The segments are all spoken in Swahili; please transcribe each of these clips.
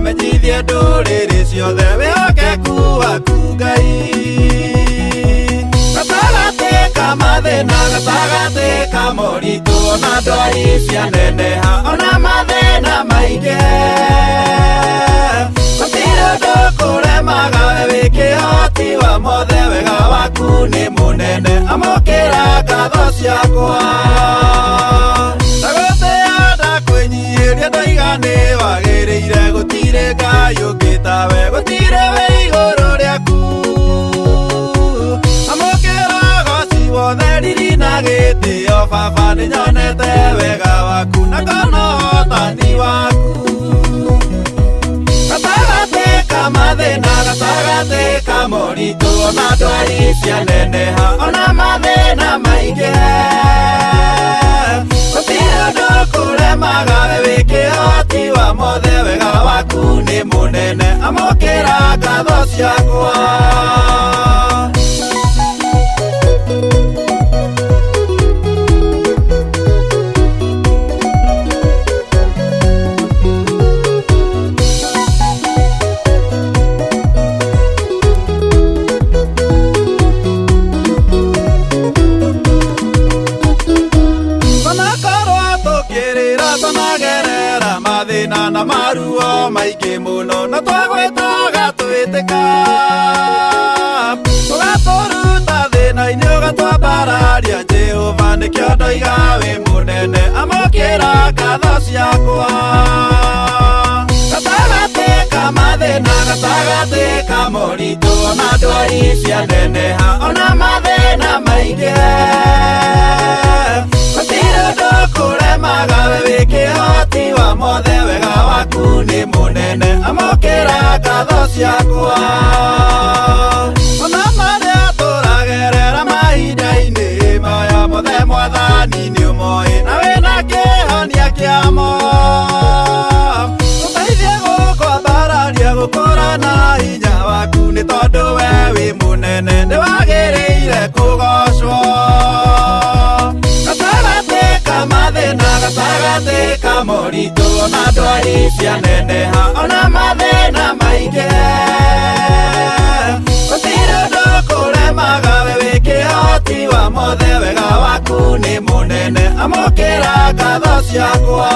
menyithie ndũrĩrĩ ciothe wĩhokeku waku Ngai. Gatagatĩ ka mathĩna, gatagatĩ ka moritũ, ona ndwari cianeneha, ona mathĩna maingĩ, gũtirĩ ũndũ kũremaga we wĩ kĩhoti wa mothe. Wega waku nĩ mũnene, amũkĩra ngatho ciakwa. Ndagũtĩĩa ndakwĩnyihĩria, ndoiga nĩ wagĩrĩire, gũtirĩ Ngai ũngĩ tawe, gũtirĩ wĩ igũrũ rĩaku. Amũkĩra goci wothe, riri na gĩtĩo Baba, nĩnyonete wega waku na ngona ũhotani waku. Gatagatĩ ka mathĩna, gatagatĩ ka moritũ, ona ndwari cianeneha, ona mathĩna maingĩ, gũtirĩ ũndũ kũremaga we wĩ kĩhoti wa mothe. Wega waku nĩ mũnene, amũkĩra ngatho ciakwa. Mathĩna na maruo maingĩ mũno, na twagwĩtaga twĩtĩka, ũgatũruta thĩna-inĩ, ũgatwambararia Jehova, nĩkĩo ndoiga wĩ mũnene, amũkĩra ngatho ciakwa. Gatagatĩ ka mathĩna, gatagatĩ ka moritũ, ona ndwari cianeneha, ona mathĩna maingĩ, gũtirĩ ũndũ kũremaga we wĩ kĩhoti wa mothe. Wega waku nĩ mũnene, amũkĩra ngatho ciakwa. Ona marĩa tũragerera mahinda-inĩ maya mothe, Mwathani nĩũmoĩ, na wĩna kĩhonia kĩamo. Ũteithie gũkwambararia, gũkũra na hinya waku, nĩ tondũ we wĩ mũnene, nĩwagĩrĩire kũgocwo. Gatagatĩ ka mathĩna, gatagatĩ ka moritũ, ona ndwari cianeneha, ona mathĩna maingĩ, gũtirĩ ũndũ kũremaga we wĩ kĩhoti wa mothe. Wega waku nĩ mũnene, amũkĩra ngatho ciakwa.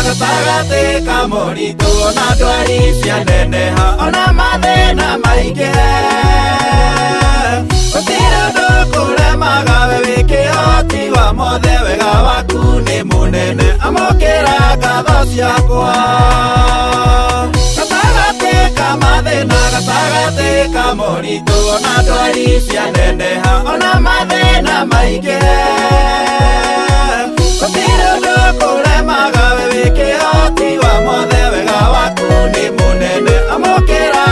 Gatagatĩ ka moritũ, ona ndwari cianeneha, ona mathĩna maingĩ, gũtirĩ ũndũ kũremaga we wĩ kĩhoti wa mothe. Wega waku nĩ mũnene, amũkĩra ngatho ciakwa. Gatagatĩ ka mathĩna, gatagatĩ ka moritũ, ona ndwari cianeneha, ona mathĩna maingĩ, gũtirĩ ũndũ kũremaga we wĩ kĩhoti wa mothe. Wega waku nĩ mũnene, amũkĩra